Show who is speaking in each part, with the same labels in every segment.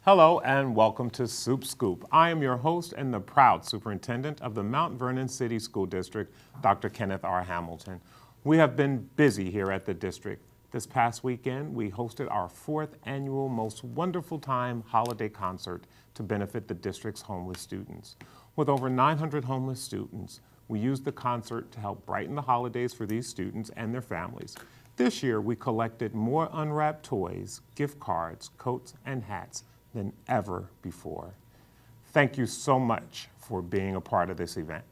Speaker 1: Hello and welcome to Soup Scoop. I am your host and the proud superintendent of the Mount Vernon City School District, Dr. Kenneth R. Hamilton. We have been busy here at the district. This past weekend, we hosted our fourth annual Most Wonderful Time holiday concert to benefit the district's homeless students. With over 900 homeless students, we used the concert to help brighten the holidays for these students and their families. This year, we collected more unwrapped toys, gift cards, coats, and hats than ever before. Thank you so much for being a part of this event.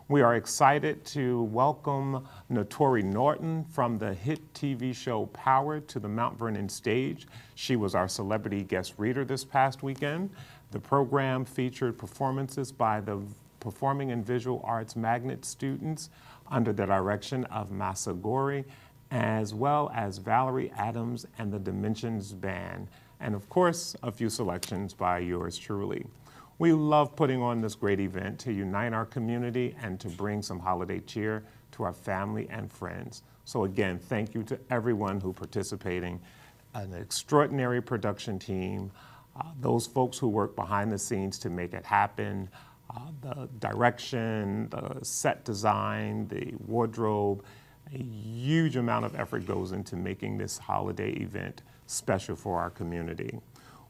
Speaker 1: We are excited to welcome Notori Norton from the hit TV show Power to the Mount Vernon stage. She was our celebrity guest reader this past weekend. The program featured performances by the Performing and Visual Arts Magnet students under the direction of Masa Gori, as well as Valerie Adams and the Dimensions Band, and of course, a few selections by yours truly. We love putting on this great event to unite our community and to bring some holiday cheer to our family and friends. So again, thank you to everyone who participating, an extraordinary production team, those folks who work behind the scenes to make it happen, the direction, the set design, the wardrobe. A huge amount of effort goes into making this holiday event special for our community.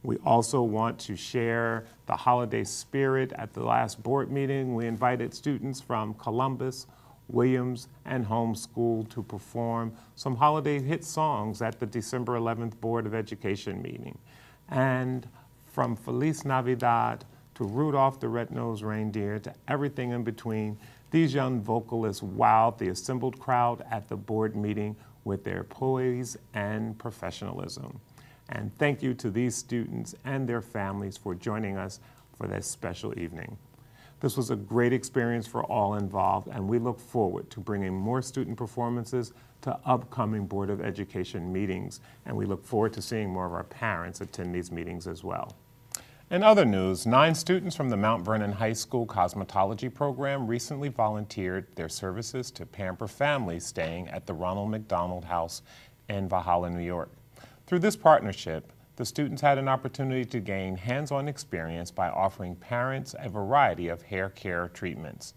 Speaker 1: We also want to share the holiday spirit. At the last board meeting, we invited students from Columbus, Williams, and Homeschool to perform some holiday hit songs at the December 11th Board of Education meeting. And from Feliz Navidad to Rudolph the Red-Nosed Reindeer to everything in between, these young vocalists wowed the assembled crowd at the board meeting with their poise and professionalism. And thank you to these students and their families for joining us for this special evening. This was a great experience for all involved, and we look forward to bringing more student performances to upcoming Board of Education meetings, and we look forward to seeing more of our parents attend these meetings as well. In other news, 9 students from the Mount Vernon High School cosmetology program recently volunteered their services to pamper families staying at the Ronald McDonald House in Valhalla, New York. Through this partnership, the students had an opportunity to gain hands-on experience by offering parents a variety of hair care treatments.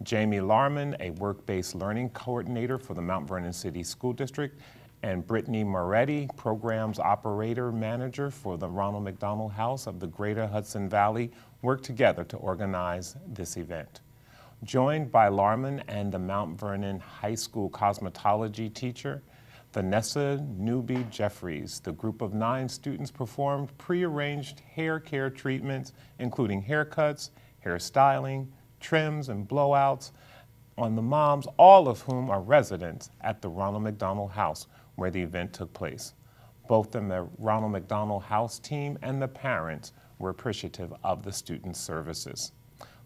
Speaker 1: Jamie Larman, a work-based learning coordinator for the Mount Vernon City School District, and Brittany Moretti, Programs Operator Manager for the Ronald McDonald House of the Greater Hudson Valley, worked together to organize this event. Joined by Larman and the Mount Vernon High School cosmetology teacher, Vanessa Newby Jeffries, the group of 9 students performed prearranged hair care treatments, including haircuts, hairstyling, trims, and blowouts on the moms, all of whom are residents at the Ronald McDonald House, where the event took place. Both the Ronald McDonald House team and the parents were appreciative of the students' services.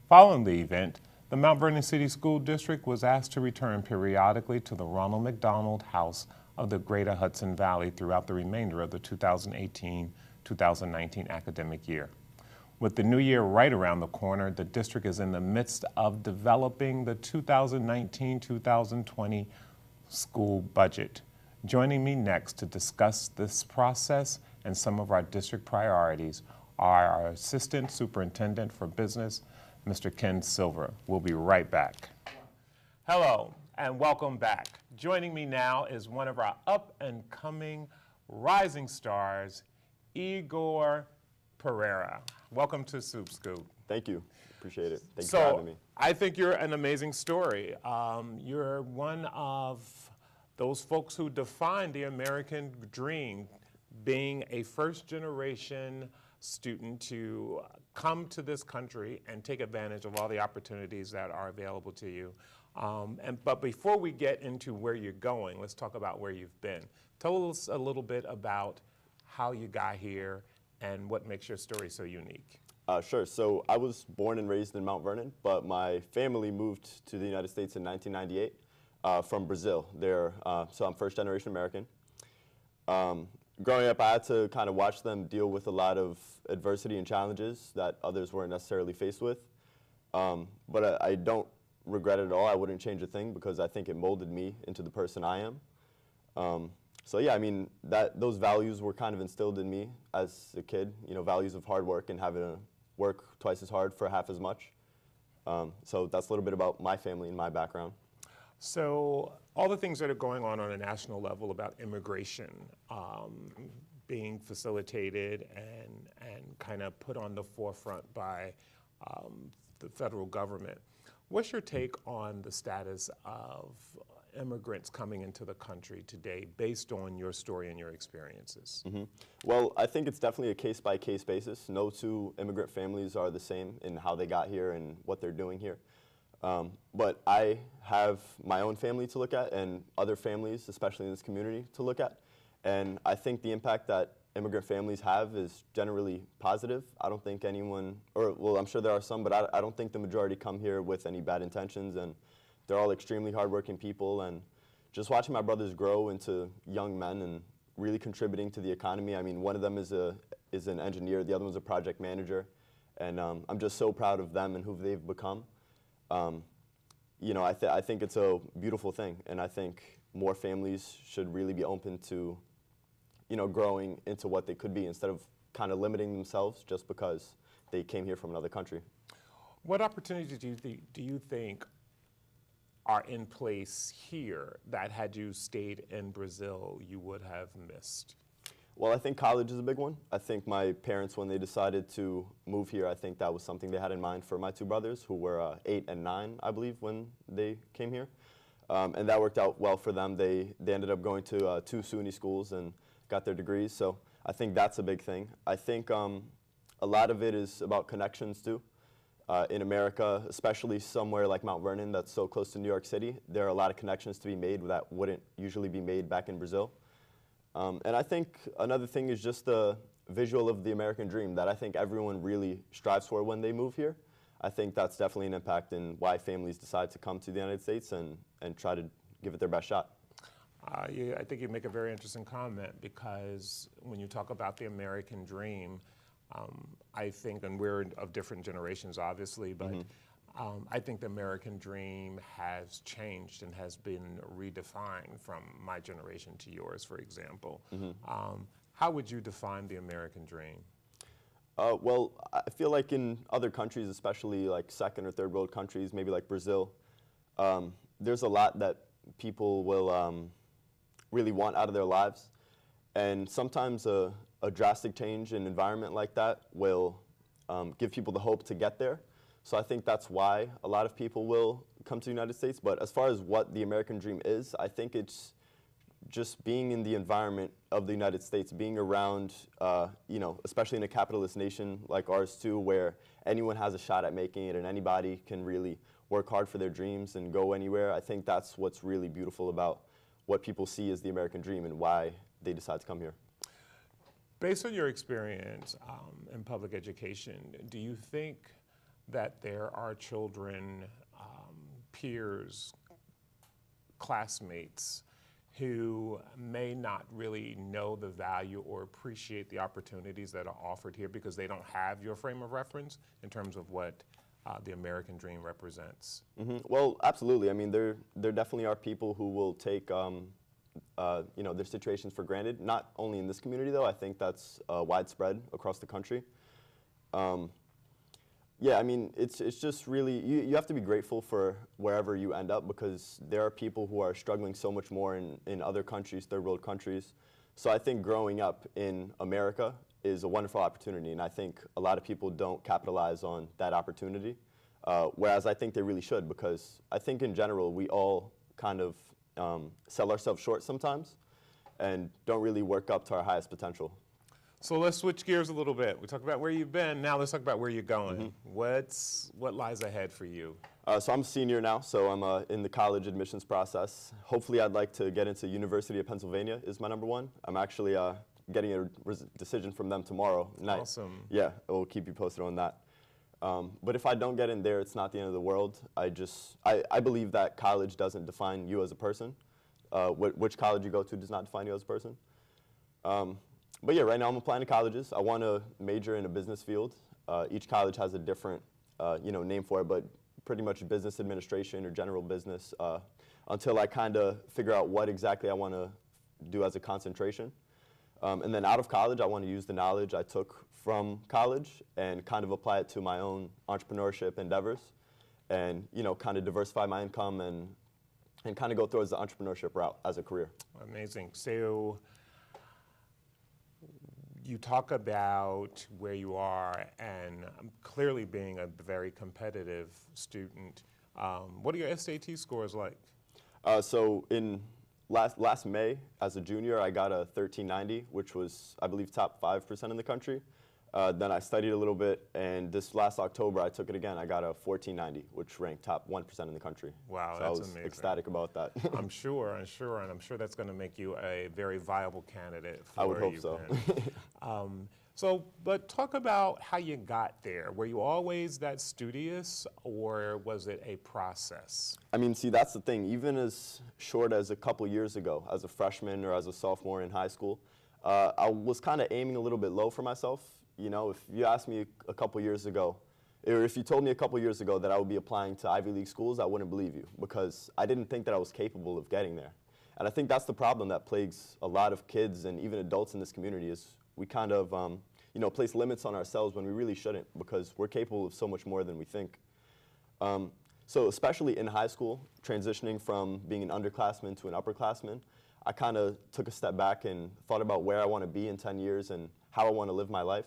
Speaker 1: Following the event, the Mount Vernon City School District was asked to return periodically to the Ronald McDonald House of the Greater Hudson Valley throughout the remainder of the 2018-2019 academic year. With the new year right around the corner, the district is in the midst of developing the 2019-2020 school budget. Joining me next to discuss this process and some of our district priorities are our Assistant Superintendent for Business, Mr. Ken Silver. We'll be right back. Hello and welcome back. Joining me now is one of our up-and-coming rising stars, Igor Pereira. Welcome to Soup Scoop.
Speaker 2: Thank you. Appreciate it. Thanks for having me.
Speaker 1: I think you're an amazing story. You're one of those folks who defined the American dream, being a first-generation student to come to this country and take advantage of all the opportunities that are available to you. But before we get into where you're going, let's talk about where you've been. Tell us a little bit about how you got here and what makes your story so unique.
Speaker 2: Sure. So I was born and raised in Mount Vernon, but my family moved to the United States in 1998 from Brazil. So I'm first-generation American. Growing up, I had to kind of watch them deal with a lot of adversity and challenges that others weren't necessarily faced with. But I don't regret it at all. I wouldn't change a thing because I think it molded me into the person I am. So yeah, I mean, those values were kind of instilled in me as a kid, you know, values of hard work and having to work twice as hard for half as much. So that's a little bit about my family and my background.
Speaker 1: So all the things that are going on a national level about immigration being facilitated and kind of put on the forefront by the federal government, what's your take on the status of immigrants coming into the country today based on your story and your experiences?
Speaker 2: Well, I think it's definitely a case-by-case basis. No two immigrant families are the same in how they got here and what they're doing here. But I have my own family to look at and other families, especially in this community, to look at. And I think the impact that immigrant families have is generally positive. I don't think anyone, or well, I'm sure there are some, but I don't think the majority come here with any bad intentions. And they're all extremely hardworking people. And just watching my brothers grow into young men and really contributing to the economy. I mean, one of them is an engineer, the other one's a project manager. And I'm just so proud of them and who they've become. You know, I think it's a beautiful thing, and I think more families should really be open to, you know, growing into what they could be instead of kind of limiting themselves just because they came here from another country.
Speaker 1: What opportunities do you think are in place here that had you stayed in Brazil you would have missed?
Speaker 2: Well, I think college is a big one. I think my parents, when they decided to move here, I think that was something they had in mind for my two brothers, who were 8 and 9, I believe, when they came here. And that worked out well for them. They ended up going to 2 SUNY schools and got their degrees. So I think that's a big thing. I think a lot of it is about connections, too. In America, especially somewhere like Mount Vernon that's so close to New York City, there are a lot of connections to be made that wouldn't usually be made back in Brazil. And I think another thing is just the visual of the American dream that I think everyone really strives for when they move here. I think that's definitely an impact in why families decide to come to the United States and try to give it their best shot.
Speaker 1: I think you make a very interesting comment because when you talk about the American dream, I think, and we're of different generations obviously, but I think the American dream has changed and has been redefined from my generation to yours, for example. How would you define the American dream?
Speaker 2: Well, I feel like in other countries, especially like second or third world countries, maybe like Brazil, there's a lot that people will really want out of their lives. And sometimes a drastic change in environment like that will give people the hope to get there. So I think that's why a lot of people will come to the United States. But as far as what the American dream is, I think it's just being in the environment of the United States, being around, you know, especially in a capitalist nation like ours too, where anyone has a shot at making it and anybody can really work hard for their dreams and go anywhere. I think that's what's really beautiful about what people see as the American dream and why they decide to come here.
Speaker 1: Based on your experience in public education, do you think that there are children, peers, classmates who may not really know the value or appreciate the opportunities that are offered here because they don't have your frame of reference in terms of what the American dream represents?
Speaker 2: Well, absolutely. I mean, there definitely are people who will take you know, their situations for granted. Not only in this community, though. I think that's widespread across the country. Yeah, I mean, it's just really, you have to be grateful for wherever you end up because there are people who are struggling so much more in other countries, third world countries. So I think growing up in America is a wonderful opportunity, and I think a lot of people don't capitalize on that opportunity, whereas I think they really should because I think in general we all kind of sell ourselves short sometimes and don't really work up to our highest potential.
Speaker 1: So let's switch gears a little bit. We talked about where you've been. Now let's talk about where you're going. What lies ahead for you?
Speaker 2: So I'm a senior now, so I'm in the college admissions process. Hopefully I'd like to get into University of Pennsylvania is my number one. I'm actually getting a decision from them tomorrow night.
Speaker 1: Awesome.
Speaker 2: Yeah, we'll keep you posted on that. But if I don't get in there, it's not the end of the world. I believe that college doesn't define you as a person. Which college you go to does not define you as a person. But yeah, right now I'm applying to colleges. I want to major in a business field. Each college has a different you know, name for it, but pretty much business administration or general business until I kind of figure out what exactly I want to do as a concentration. And then out of college, I want to use the knowledge I took from college and kind of apply it to my own entrepreneurship endeavors and, kind of diversify my income and kind of go towards the entrepreneurship route as a career.
Speaker 1: Amazing. So you talk about where you are and clearly being a very competitive student. What are your SAT scores like?
Speaker 2: So in last May, as a junior, I got a 1390, which was, I believe, top 5% in the country. Then I studied a little bit, and this last October, I took it again. I got a 1490, which ranked top 1% in the country.
Speaker 1: Wow,
Speaker 2: so
Speaker 1: that's
Speaker 2: I was
Speaker 1: amazing.
Speaker 2: Ecstatic about that.
Speaker 1: I'm sure, and I'm sure that's going to make you a very viable candidate for
Speaker 2: I would
Speaker 1: where
Speaker 2: hope
Speaker 1: you've
Speaker 2: so.
Speaker 1: been. But talk about how you got there. Were you always that studious, or was it a process?
Speaker 2: I mean, see, that's the thing. Even as short as a couple years ago, as a freshman or as a sophomore in high school, I was kind of aiming a little bit low for myself. If you asked me a couple years ago, or if you told me a couple years ago that I would be applying to Ivy League schools, I wouldn't believe you because I didn't think that I was capable of getting there. And I think that's the problem that plagues a lot of kids and even adults in this community is we kind of, place limits on ourselves when we really shouldn't because we're capable of so much more than we think. So especially in high school, transitioning from being an underclassman to an upperclassman, I kind of took a step back and thought about where I want to be in 10 years and how I want to live my life.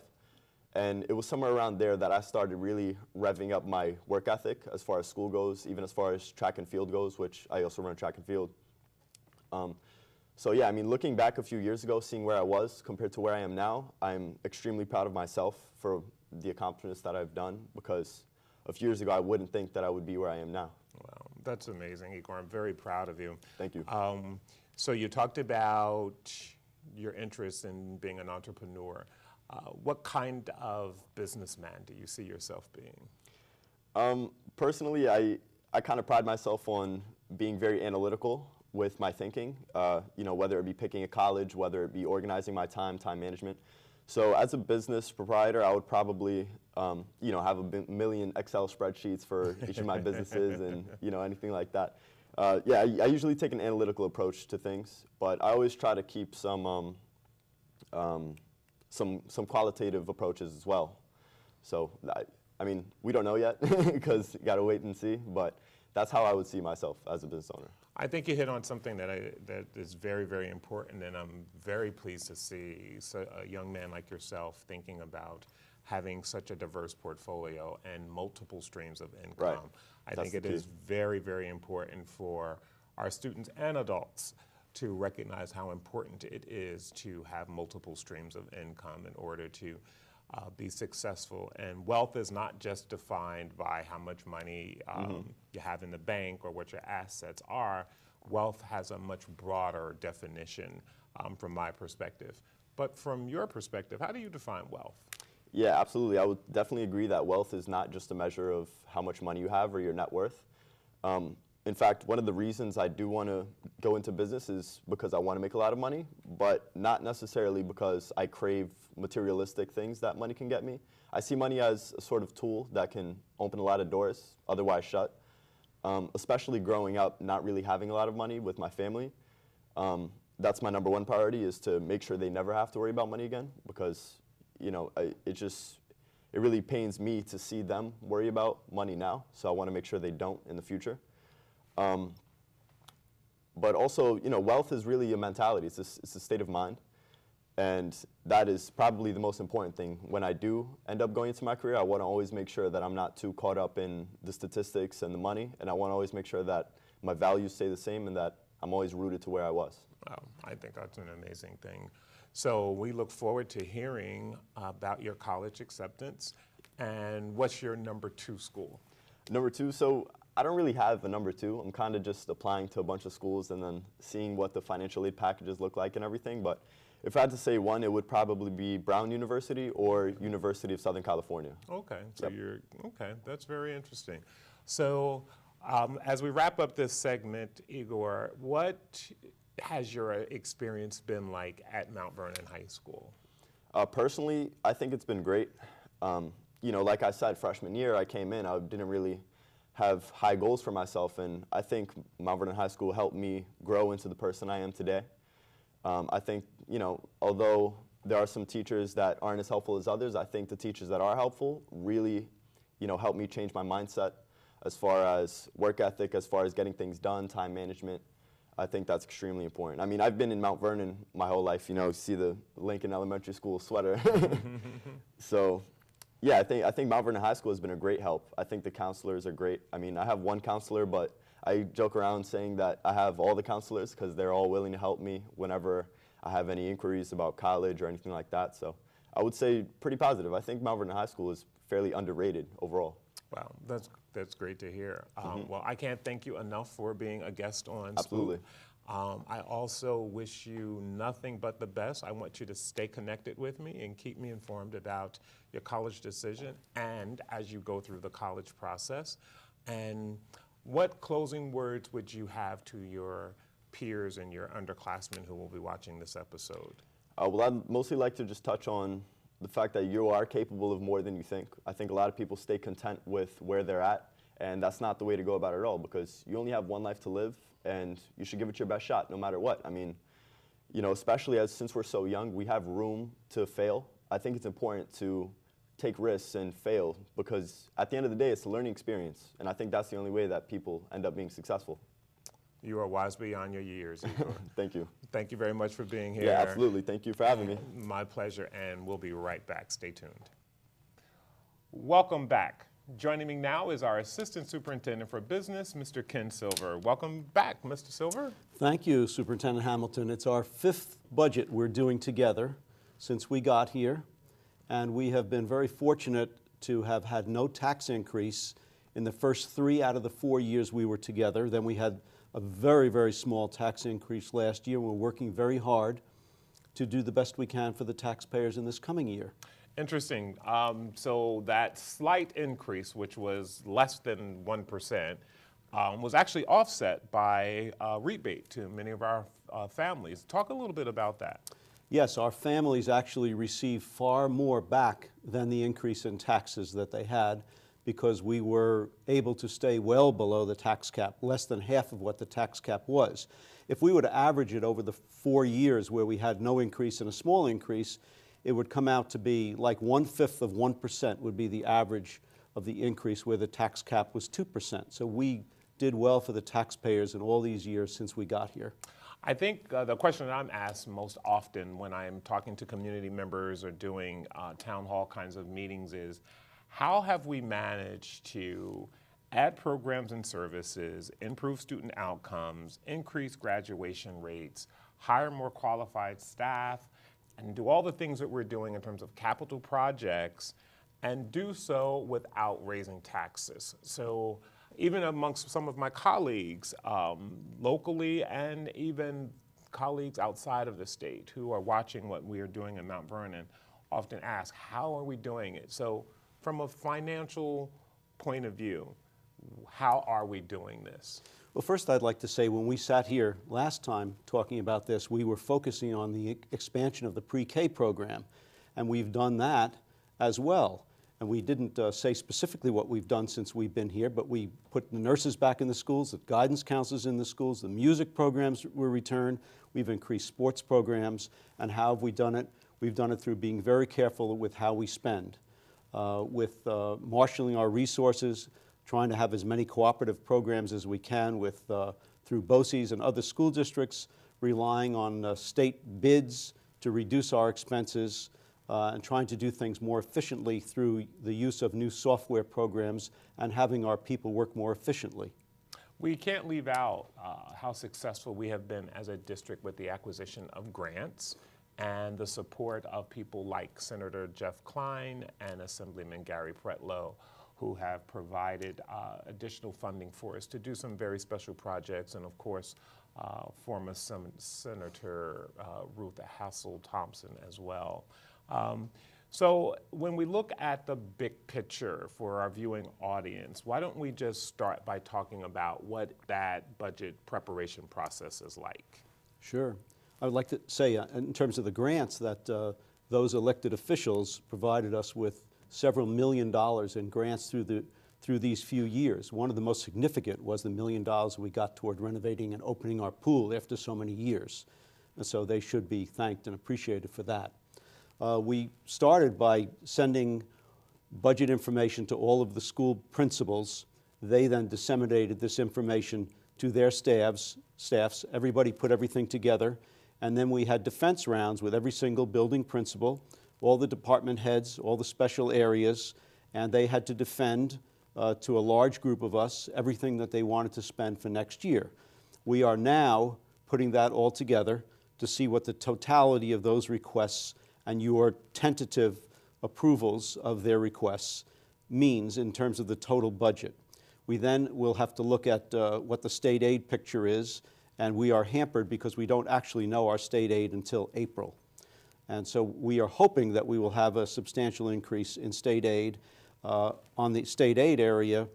Speaker 2: And it was somewhere around there that I started really revving up my work ethic as far as school goes, even as far as track and field goes, which I also run track and field. So yeah, I mean, looking back a few years ago, seeing where I was compared to where I am now, I'm extremely proud of myself for the accomplishments that I've done because a few years ago, I wouldn't think that I would be where I am now.
Speaker 1: Wow, that's amazing, Igor. I'm very proud of you.
Speaker 2: Thank you.
Speaker 1: So you talked about your interest in being an entrepreneur. What kind of businessman do you see yourself being?
Speaker 2: Personally, I kind of pride myself on being very analytical with my thinking, whether it be picking a college, whether it be organizing my time management. So as a business proprietor, I would probably, have a million Excel spreadsheets for each of my businesses and, anything like that. I usually take an analytical approach to things, but I always try to keep some qualitative approaches as well. So, we don't know yet because you got to wait and see, but that's how I would see myself as a business owner.
Speaker 1: I think you hit on something that is very, very important, and I'm very pleased to see a young man like yourself thinking about having such a diverse portfolio and multiple streams of income.
Speaker 2: Right.
Speaker 1: I think it is very, very important for our students and adults to recognize how important it is to have multiple streams of income in order to be successful. And wealth is not just defined by how much money you have in the bank or what your assets are. Wealth has a much broader definition from my perspective. But from your perspective, how do you define wealth?
Speaker 2: Yeah, absolutely. I would definitely agree that wealth is not just a measure of how much money you have or your net worth. In fact, one of the reasons I do want to go into business is because I want to make a lot of money, but not necessarily because I crave materialistic things that money can get me. I see money as a sort of tool that can open a lot of doors, otherwise shut. Especially growing up, not really having a lot of money with my family. That's my number one priority is to make sure they never have to worry about money again because, it really pains me to see them worry about money now. So I want to make sure they don't in the future. But also, wealth is really a mentality. It's a state of mind. And that is probably the most important thing. When I do end up going into my career, I want to always make sure that I'm not too caught up in the statistics and the money. And I want to always make sure that my values stay the same and that I'm always rooted to where I was.
Speaker 1: Wow, I think that's an amazing thing. So we look forward to hearing about your college acceptance. And what's your number 2 school?
Speaker 2: Number 2, so I don't really have a number 2. I'm kind of just applying to a bunch of schools and then seeing what the financial aid packages look like and everything. But if I had to say one, it would probably be Brown University or University of Southern California.
Speaker 1: Okay, so okay, that's very interesting. So as we wrap up this segment, Igor, what has your experience been like at Mount Vernon High School?
Speaker 2: Personally, I think it's been great. Like I said, freshman year I came in, I didn't really have high goals for myself, and I think Mount Vernon High School helped me grow into the person I am today. I think, although there are some teachers that aren't as helpful as others, I think the teachers that are helpful really, help me change my mindset as far as work ethic, as far as getting things done, time management. I think that's extremely important. I mean, I've been in Mount Vernon my whole life, see the Lincoln Elementary School sweater. So, yeah, I think Mount Vernon High School has been a great help. I think the counselors are great. I mean, I have one counselor, but I joke around saying that I have all the counselors because they're all willing to help me whenever I have any inquiries about college or anything like that. So I would say pretty positive. I think Mount Vernon High School is fairly underrated overall.
Speaker 1: Wow, that's great to hear. Well, I can't thank you enough for being a guest on
Speaker 2: Absolutely.
Speaker 1: Scoop. I also wish you nothing but the best. I want you to stay connected with me and keep me informed about your college decision and as you go through the college process. And what closing words would you have to your peers and your underclassmen who will be watching this episode?
Speaker 2: Well, I'd mostly like to just touch on the fact that you are capable of more than you think. I think a lot of people stay content with where they're at, and that's not the way to go about it at all, because you only have one life to live, and you should give it your best shot no matter what. I mean, especially since we're so young, we have room to fail. I think it's important to take risks and fail, because at the end of the day, it's a learning experience, and I think that's the only way that people end up being successful.
Speaker 1: You are wise beyond your years, Igor.
Speaker 2: Thank you.
Speaker 1: Thank you very much for being here.
Speaker 2: Yeah, absolutely. Thank you for having me.
Speaker 1: My pleasure, and we'll be right back. Stay tuned. Welcome back. Joining me now is our Assistant Superintendent for Business, Mr. Ken Silver. Welcome back, Mr. Silver.
Speaker 3: Thank you, Superintendent Hamilton. It's our 5th budget we're doing together since we got here, and we have been very fortunate to have had no tax increase in the first 3 out of the 4 years we were together. Then we had a very, very small tax increase last year. We're working very hard to do the best we can for the taxpayers in this coming year.
Speaker 1: Interesting. So that slight increase, which was less than 1%, was actually offset by a rebate to many of our families. Talk a little bit about that.
Speaker 3: Yes, our families actually receive far more back than the increase in taxes that they had, because we were able to stay well below the tax cap, less than half of what the tax cap was. If we were to average it over the 4 years where we had no increase and a small increase, it would come out to be like 1/5 of 1% would be the average of the increase, where the tax cap was 2%. So we did well for the taxpayers in all these years since we got here.
Speaker 1: I think the question that I'm asked most often when I'm talking to community members or doing town hall kinds of meetings is, how have we managed to add programs and services, improve student outcomes, increase graduation rates, hire more qualified staff, and do all the things that we're doing in terms of capital projects, and do so without raising taxes? So even amongst some of my colleagues, locally and even colleagues outside of the state who are watching what we are doing in Mount Vernon, often ask, how are we doing it? So from a financial point of view, how are we doing this?
Speaker 3: Well, first I'd like to say, when we sat here last time talking about this, we were focusing on the expansion of the pre-K program, and we've done that as well. And we didn't say specifically what we've done since we've been here, but we put the nurses back in the schools, the guidance counselors in the schools, the music programs were returned, we've increased sports programs. And how have we done it? We've done it through being very careful with how we spend, with marshaling our resources, trying to have as many cooperative programs as we can with, through BOCES and other school districts, relying on state bids to reduce our expenses, and trying to do things more efficiently through the use of new software programs and having our people work more efficiently.
Speaker 1: We can't leave out how successful we have been as a district with the acquisition of grants and the support of people like Senator Jeff Klein and Assemblyman Gary Pretlow, who have provided additional funding for us to do some very special projects, and of course, former Senator Ruth Hassel Thompson as well. So when we look at the big picture for our viewing audience, why don't we just start by talking about what that budget preparation process is like? Sure.
Speaker 3: I would like to say, in terms of the grants, that those elected officials provided us with several $1 million in grants through these few years. One of the most significant was the $1 million we got toward renovating and opening our pool after so many years. and so they should be thanked and appreciated for that. We started by sending budget information to all of the school principals. They then disseminated this information to their staffs. Everybody put everything together, and then we had defense rounds with every single building principal, all the department heads, all the special areas, and they had to defend to a large group of us everything that they wanted to spend for next year. We are now putting that all together to see what the totality of those requests and your tentative approvals of their requests means in terms of the total budget. We then will have to look at what the state aid picture is, and we are hampered because we don't actually know our state aid until April. And so we are hoping that we will have a substantial increase in state aid. On the state aid area,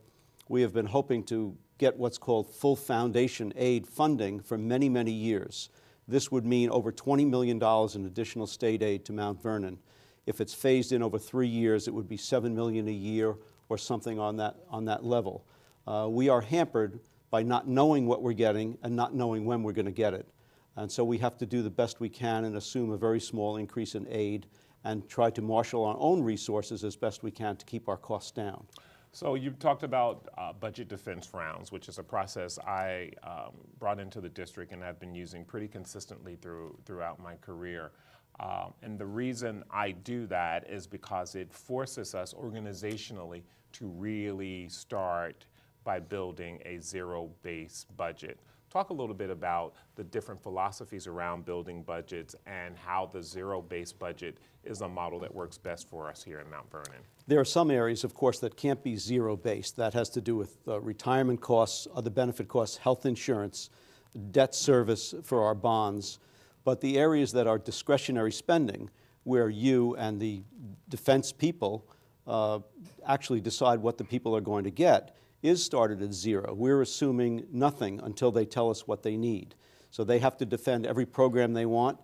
Speaker 3: we have been hoping to get what's called full foundation aid funding for many, many years. This would mean over $20 million in additional state aid to Mount Vernon. If it's phased in over 3 years, it would be $7 million a year or something on that level. We are hampered by not knowing what we're getting and not knowing when we're going to get it. And so we have to do the best we can and assume a very small increase in aid and try to marshal our own resources as best we can to keep our costs down.
Speaker 1: So you've talked about budget defense rounds, which is a process I brought into the district and have been using pretty consistently throughout my career. And the reason I do that is because it forces us organizationally to really start by building a zero-based budget. Talk a little bit about the different philosophies around building budgets and how the zero-based budget is a model that works best for us here in Mount Vernon.
Speaker 3: There are some areas, of course, that can't be zero-based. That has to do with retirement costs, other benefit costs, health insurance, debt service for our bonds. But the areas that are discretionary spending, where you and the defense people actually decide what the people are going to get, is started at zero. We're assuming nothing until they tell us what they need. So they have to defend every program they want.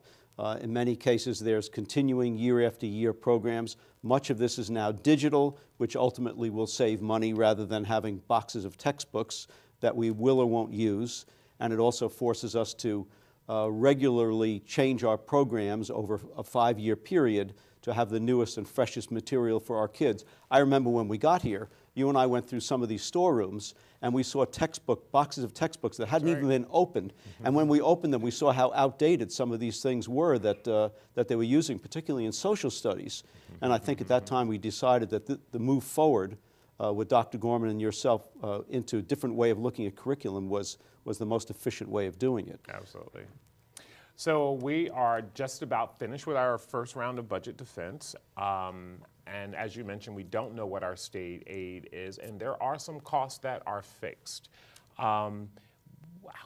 Speaker 3: In many cases, there's continuing year after year programs. Much of this is now digital, which ultimately will save money rather than having boxes of textbooks that we will or won't use. And it also forces us to regularly change our programs over a 5-year period to have the newest and freshest material for our kids. I remember when we got here, you and I went through some of these storerooms and we saw boxes of textbooks that hadn't even been opened. And when we opened them, we saw how outdated some of these things were that they were using, particularly in social studies. And I think at that time we decided that the move forward with Dr. Gorman and yourself into a different way of looking at curriculum was the most efficient way of doing it.
Speaker 1: Absolutely. So we are just about finished with our first round of budget defense. And as you mentioned, we don't know what our state aid is, and there are some costs that are fixed.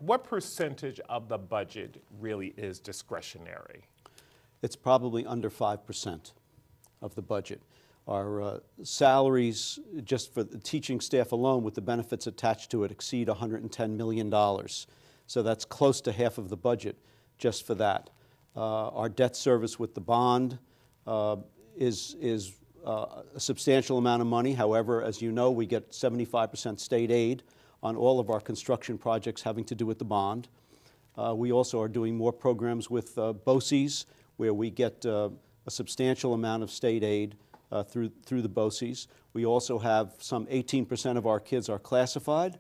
Speaker 1: What percentage of the budget really is discretionary?
Speaker 3: It's probably under 5% of the budget. Our salaries, just for the teaching staff alone with the benefits attached to it, exceed $110 million. So that's close to half of the budget just for that. Our debt service with the bond is a substantial amount of money. However, as you know, we get 75% state aid on all of our construction projects having to do with the bond. We also are doing more programs with BOCES, where we get a substantial amount of state aid through the BOCES. We also have some 18% of our kids are classified,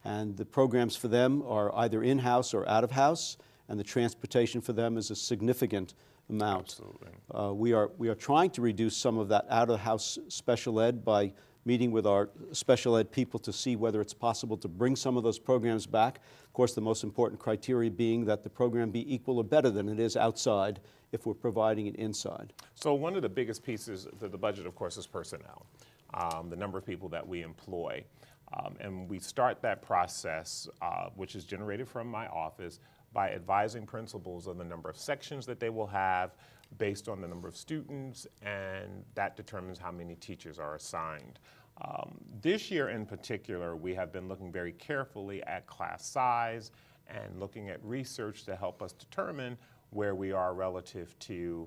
Speaker 3: and the programs for them are either in-house or out-of-house, and the transportation for them is a significant amount.
Speaker 1: Absolutely.
Speaker 3: We are trying to reduce some of that out-of-house special ed by meeting with our special ed people to see whether it's possible to bring some of those programs back. Of course, the most important criteria being that the program be equal or better than it is outside if we're providing it inside.
Speaker 1: So one of the biggest pieces of the budget, of course, is personnel, the number of people that we employ. And we start that process, which is generated from my office, by advising principals on the number of sections that they will have based on the number of students, and that determines how many teachers are assigned. This year in particular, we have been looking very carefully at class size and looking at research to help us determine where we are relative to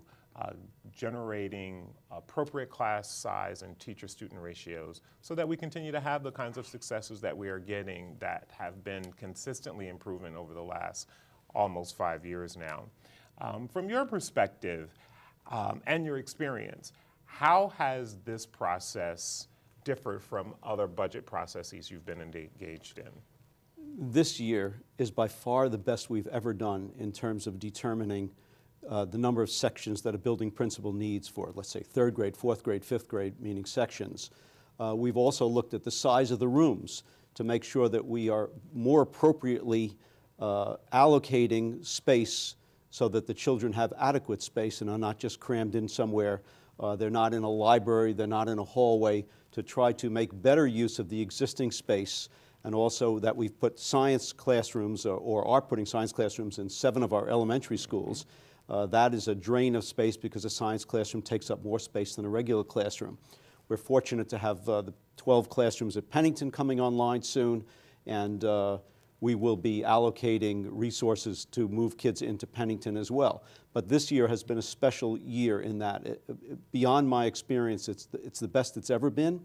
Speaker 1: generating appropriate class size and teacher-student ratios so that we continue to have the kinds of successes that we are getting that have been consistently improving over the last almost 5 years now. From your perspective and your experience, how has this process differed from other budget processes you've been engaged in?
Speaker 3: This year is by far the best we've ever done in terms of determining the number of sections that a building principal needs for, let's say, third grade, fourth grade, fifth grade, meaning sections. We've also looked at the size of the rooms to make sure that we are more appropriately allocating space so that the children have adequate space and are not just crammed in somewhere. They're not in a library, they're not in a hallway, to try to make better use of the existing space, and also that we've put science classrooms, or are putting science classrooms in 7 of our elementary schools. That is a drain of space because a science classroom takes up more space than a regular classroom. We're fortunate to have the 12 classrooms at Pennington coming online soon, and we will be allocating resources to move kids into Pennington as well. But this year has been a special year in that, beyond my experience, it's the best it's ever been,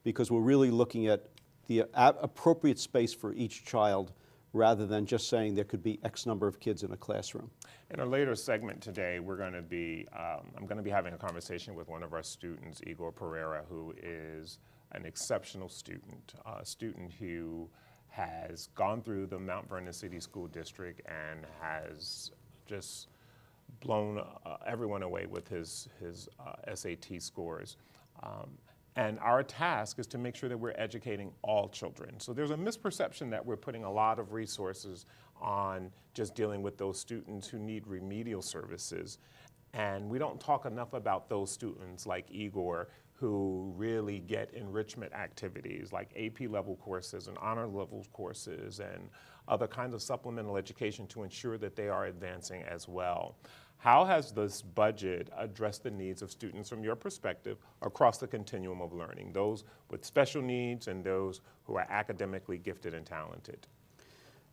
Speaker 3: because we're really looking at the appropriate space for each child rather than just saying there could be X number of kids in a classroom.
Speaker 1: In a later segment today, we're going to be, I'm going to be having a conversation with one of our students, Igor Pereira, who is an exceptional student, a student who has gone through the Mount Vernon City School District and has just blown everyone away with his SAT scores. And our task is to make sure that we're educating all children. So there's a misperception that we're putting a lot of resources on just dealing with those students who need remedial services. And we don't talk enough about those students like Igor who really get enrichment activities like AP level courses and honor level courses and other kinds of supplemental education to ensure that they are advancing as well. How has this budget addressed the needs of students from your perspective across the continuum of learning, those with special needs and those who are academically gifted and talented?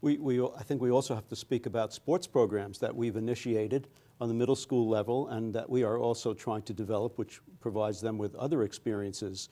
Speaker 3: I think we also have to speak about sports programs that we've initiated on the middle school level and that we are also trying to develop, which provides them with other experiences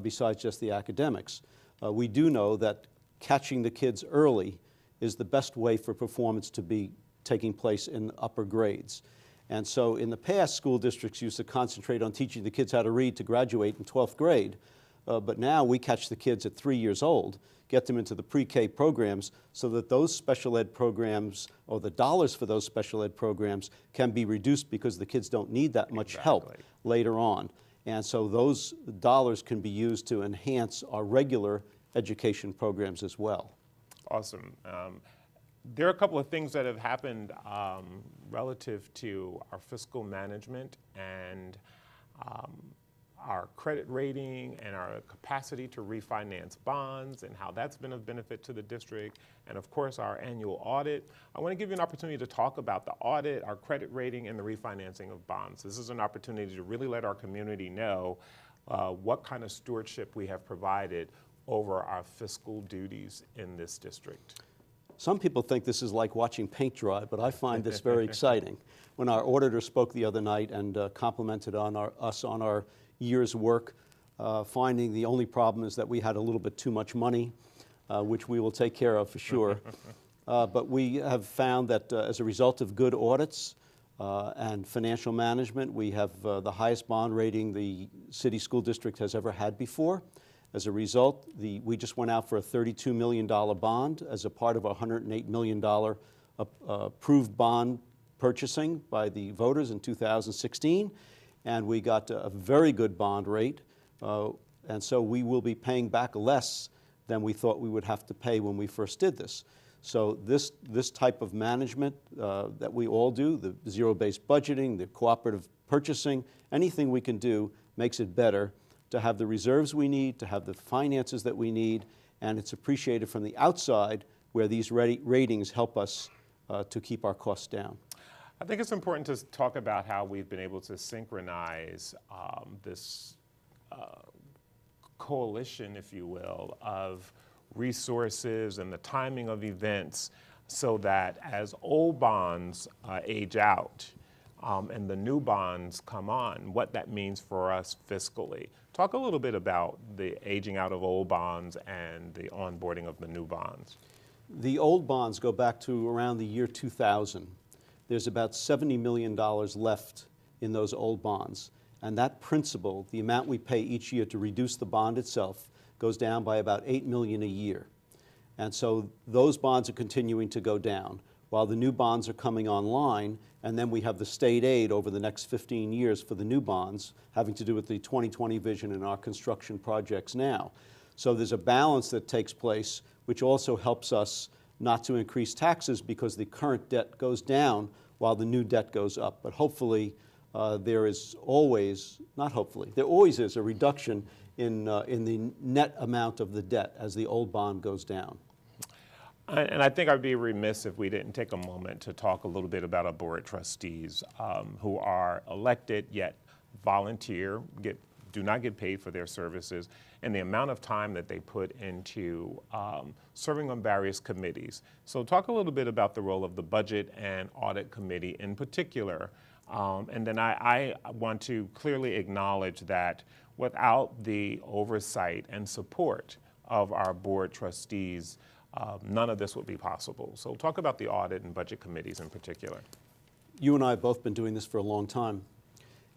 Speaker 3: besides just the academics. We do know that catching the kids early is the best way for performance to be taking place in upper grades. And so in the past, school districts used to concentrate on teaching the kids how to read to graduate in 12th grade. But now we catch the kids at 3 years old, get them into the pre-K programs so that those special ed programs, or the dollars for those special ed programs, can be reduced because the kids don't need that much help later on. And so those dollars can be used to enhance our regular education programs as well.
Speaker 1: Awesome. There are a couple of things that have happened relative to our fiscal management and our credit rating and our capacity to refinance bonds and how that's been of benefit to the district, and of course our annual audit. I want to give you an opportunity to talk about the audit, our credit rating, and the refinancing of bonds. This is an opportunity to really let our community know what kind of stewardship we have provided over our fiscal duties in this district.
Speaker 3: Some people think this is like watching paint dry, but I find this very exciting. When our auditor spoke the other night and complimented on us on our year's work, finding the only problem is that we had a little bit too much money, which we will take care of for sure. But we have found that as a result of good audits and financial management, we have the highest bond rating the city school district has ever had before. As a result, we just went out for a $32 million bond as a part of a $108 million approved bond purchasing by the voters in 2016. And we got a very good bond rate. And so we will be paying back less than we thought we would have to pay when we first did this. So this type of management that we all do, the zero-based budgeting, the cooperative purchasing, anything we can do makes it better to have the reserves we need, to have the finances that we need, and it's appreciated from the outside where these ratings help us to keep our costs down.
Speaker 1: I think it's important to talk about how we've been able to synchronize this coalition, if you will, of resources and the timing of events so that as old bonds age out and the new bonds come on, what that means for us fiscally. Talk a little bit about the aging out of old bonds and the onboarding of the new bonds.
Speaker 3: The old bonds go back to around the year 2000. there's about $70 million left in those old bonds. And that principal, the amount we pay each year to reduce the bond itself, goes down by about $8 million a year. And so those bonds are continuing to go down while the new bonds are coming online, and then we have the state aid over the next 15 years for the new bonds, having to do with the 2020 vision and our construction projects now. So there's a balance that takes place, which also helps us not to increase taxes because the current debt goes down while the new debt goes up. But hopefully, there is always, not hopefully, there always is a reduction in the net amount of the debt as the old bond goes down.
Speaker 1: And I think I'd be remiss if we didn't take a moment to talk a little bit about our board of trustees who are elected yet volunteer, do not get paid for their services, and the amount of time that they put into serving on various committees. So talk a little bit about the role of the Budget and Audit Committee in particular. And then I want to clearly acknowledge that without the oversight and support of our board trustees, none of this would be possible. So talk about the audit and budget committees in particular.
Speaker 3: You and I have both been doing this for a long time.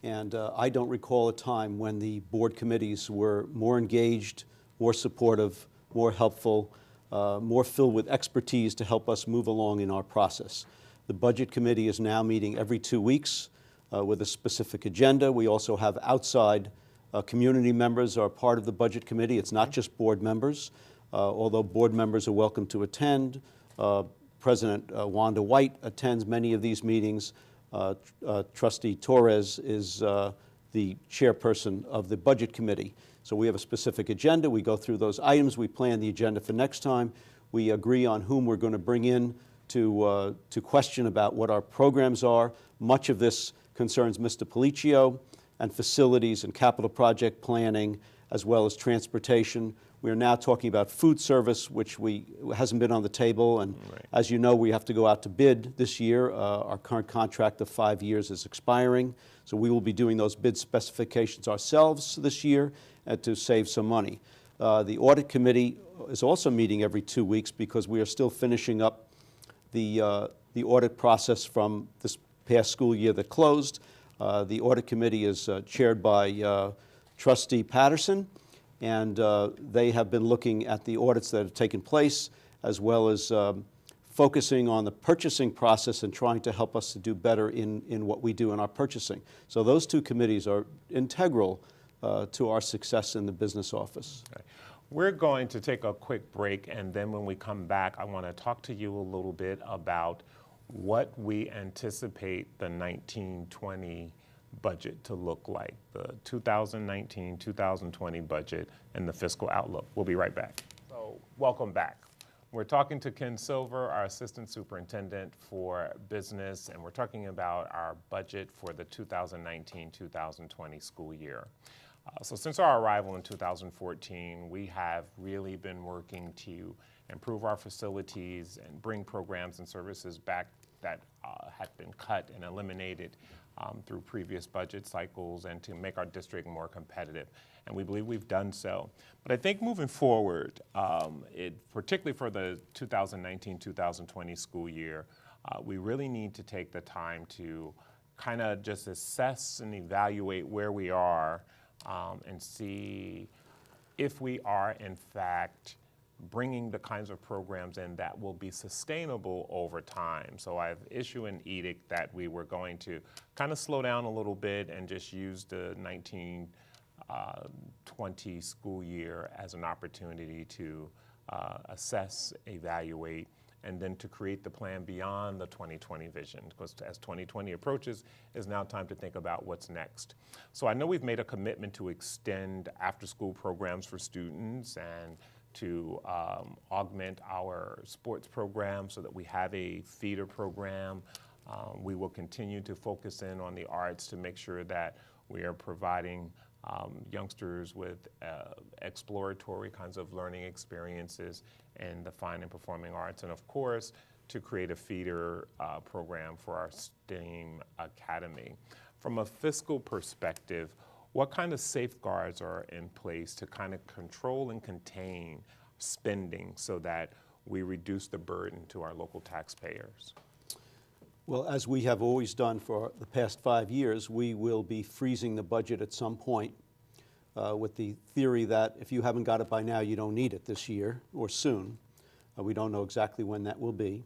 Speaker 3: And I don't recall a time when the board committees were more engaged, more supportive, more helpful, more filled with expertise to help us move along in our process. The Budget Committee is now meeting every 2 weeks with a specific agenda. We also have outside community members are part of the Budget Committee. It's not just board members, although board members are welcome to attend. President Wanda White attends many of these meetings. Trustee Torres is the chairperson of the Budget Committee. So we have a specific agenda. We go through those items. We plan the agenda for next time. We agree on whom we're going to bring in to question about what our programs are. Much of this concerns Mr. Policio and facilities and capital project planning, as well as transportation. We are now talking about food service, which hasn't been on the table, and as you know, we have to go out to bid this year. Our current contract of 5 years is expiring, so we will be doing those bid specifications ourselves this year to save some money. The Audit Committee is also meeting every 2 weeks because we are still finishing up the audit process from this past school year that closed. The Audit Committee is chaired by Trustee Patterson, and they have been looking at the audits that have taken place, as well as focusing on the purchasing process and trying to help us to do better in what we do in our purchasing. So those two committees are integral to our success in the business office.
Speaker 1: Okay. We're going to take a quick break, and then when we come back, I want to talk to you a little bit about what we anticipate the 1920 budget to look like, the 2019-2020 budget and the fiscal outlook. We'll be right back. So welcome back. We're talking to Ken Silver, our Assistant Superintendent for Business, and we're talking about our budget for the 2019-2020 school year. So since our arrival in 2014, we have really been working to improve our facilities and bring programs and services back that had been cut and eliminated through previous budget cycles, and to make our district more competitive. And we believe we've done so. But I think moving forward, particularly for the 2019-2020 school year, we really need to take the time to kind of just assess and evaluate where we are and see if we are in fact bringing the kinds of programs in that will be sustainable over time. So I've issued an edict that we were going to kind of slow down a little bit and just use the 1920 school year as an opportunity to assess, evaluate, and then to create the plan beyond the 2020 vision, because as 2020 approaches, it's now time to think about what's next. So I know we've made a commitment to extend after-school programs for students and to augment our sports program so that we have a feeder program. We will continue to focus in on the arts to make sure that we are providing youngsters with exploratory kinds of learning experiences in the fine and performing arts, and of course, to create a feeder program for our STEAM Academy. From a fiscal perspective, what kind of safeguards are in place to kind of control and contain spending so that we reduce the burden to our local taxpayers?
Speaker 3: Well, as we have always done for the past 5 years, we will be freezing the budget at some point with the theory that if you haven't got it by now, you don't need it this year or soon. We don't know exactly when that will be.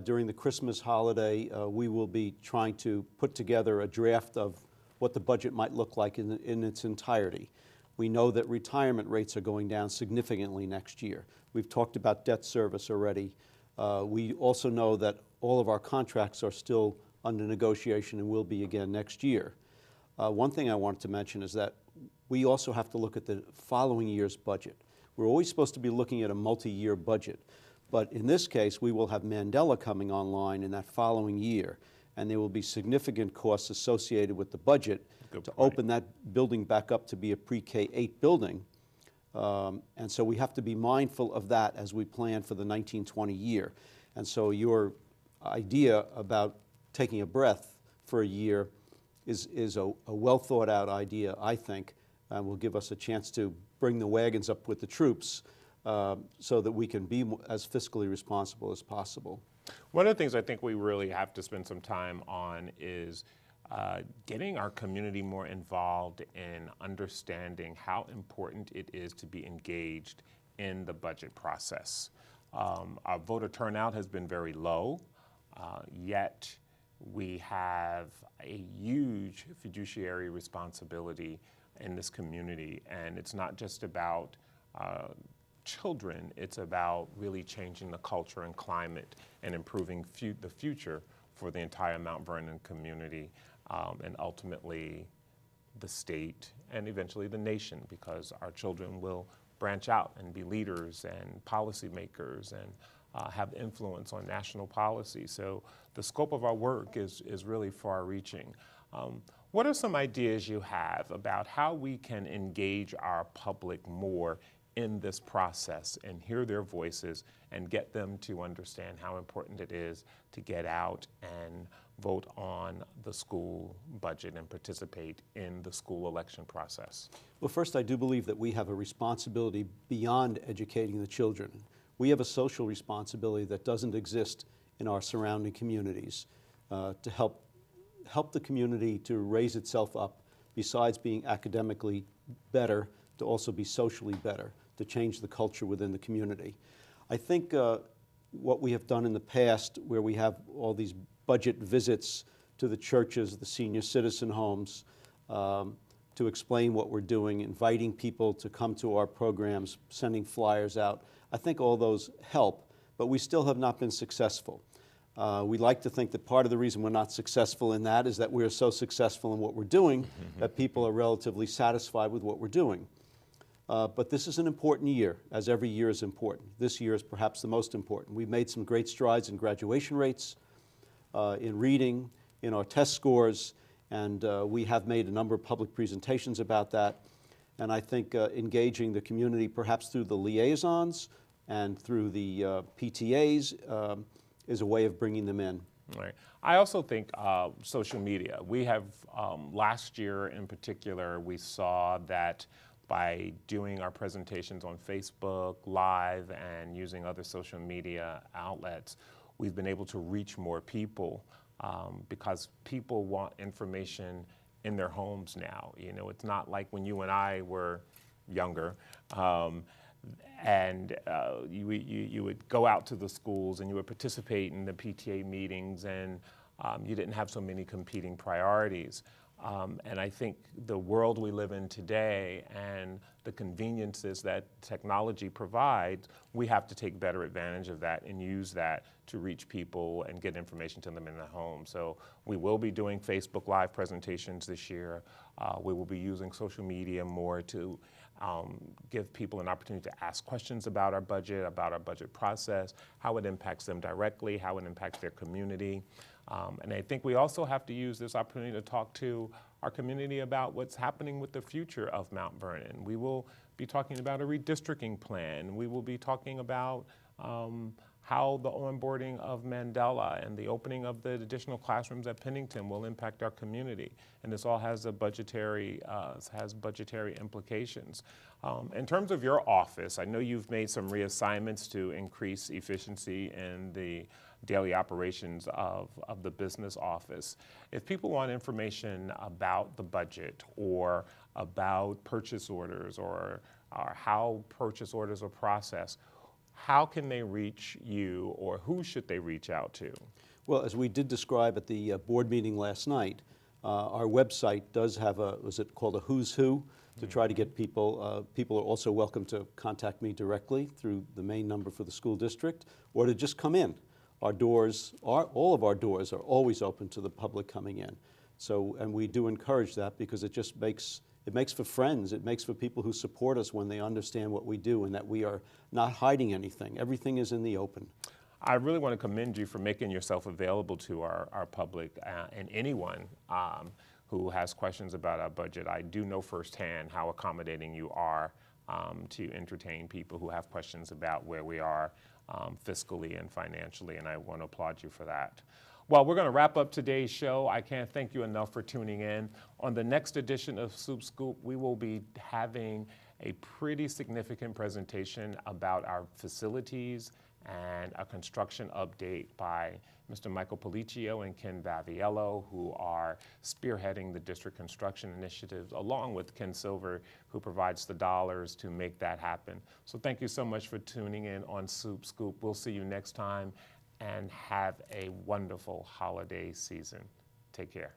Speaker 3: During the Christmas holiday, we will be trying to put together a draft of what the budget might look like in its entirety. We know that retirement rates are going down significantly next year. We've talked about debt service already. We also know that all of our contracts are still under negotiation and will be again next year. One thing I wanted to mention is that we also have to look at the following year's budget. We're always supposed to be looking at a multi-year budget, but in this case, we will have Mandela coming online in that following year, and there will be significant costs associated with the budget to open that building back up to be a pre-K 8 building. And so we have to be mindful of that as we plan for the 1920 year. And so your idea about taking a breath for a year is a well thought out idea, I think, and will give us a chance to bring the wagons up with the troops so that we can be as fiscally responsible as possible.
Speaker 1: One of the things I think we really have to spend some time on is getting our community more involved in understanding how important it is to be engaged in the budget process. Our voter turnout has been very low, yet we have a huge fiduciary responsibility in this community, and it's not just about children, it's about really changing the culture and climate and improving the future for the entire Mount Vernon community, and ultimately the state and eventually the nation, because our children will branch out and be leaders and policymakers and have influence on national policy. So the scope of our work is really far-reaching. What are some ideas you have about how we can engage our public more in this process and hear their voices and get them to understand how important it is to get out and vote on the school budget and participate in the school election process?
Speaker 3: Well, first, I do believe that we have a responsibility beyond educating the children. We have a social responsibility that doesn't exist in our surrounding communities to help the community to raise itself up, besides being academically better, to also be socially better, to change the culture within the community. I think what we have done in the past, where we have all these budget visits to the churches, the senior citizen homes, to explain what we're doing, inviting people to come to our programs, sending flyers out, I think all those help, but we still have not been successful. We like to think that part of the reason we're not successful in that is that we're so successful in what we're doing that people are relatively satisfied with what we're doing. But this is an important year, as every year is important. This year is perhaps the most important. We've made some great strides in graduation rates, in reading, in our test scores, and we have made a number of public presentations about that. And I think engaging the community, perhaps through the liaisons and through the PTAs, is a way of bringing them in.
Speaker 1: Right. I also think social media. We have, last year in particular, we saw that by doing our presentations on Facebook Live and using other social media outlets, we've been able to reach more people because people want information in their homes now. You know, it's not like when you and I were younger, and you would go out to the schools and you would participate in the PTA meetings, and you didn't have so many competing priorities. And I think the world we live in today and the conveniences that technology provides, we have to take better advantage of that and use that to reach people and get information to them in their home. So we will be doing Facebook Live presentations this year. We will be using social media more to give people an opportunity to ask questions about our budget process, how it impacts them directly, how it impacts their community. And I think we also have to use this opportunity to talk to our community about what's happening with the future of Mount Vernon. We will be talking about a redistricting plan. We will be talking about how the onboarding of Mandela and the opening of the additional classrooms at Pennington will impact our community. And this all has budgetary implications. In terms of your office, I know you've made some reassignments to increase efficiency in the daily operations of the business office. If people want information about the budget or about purchase orders or how purchase orders are processed, how can they reach you, or who should they reach out to?
Speaker 3: Well, as we did describe at the board meeting last night, our website does have was it called a who's who, to try to get people. People are also welcome to contact me directly through the main number for the school district, or to just come in. Our doors, all of our doors are always open to the public coming in. So, and we do encourage that because it just makes for friends. It makes for people who support us when they understand what we do and that we are not hiding anything. Everything is in the open.
Speaker 1: I really want to commend you for making yourself available to our public and anyone who has questions about our budget. I do know firsthand how accommodating you are to entertain people who have questions about where we are fiscally and financially, and I want to applaud you for that. Well, we're going to wrap up today's show. I can't thank you enough for tuning in. On the next edition of Soup Scoop, we will be having a pretty significant presentation about our facilities and a construction update by Mr. Michael Policio and Ken Vaviello, who are spearheading the district construction initiatives, along with Ken Silver, who provides the dollars to make that happen. So thank you so much for tuning in on Soup Scoop. We'll see you next time, and have a wonderful holiday season. Take care.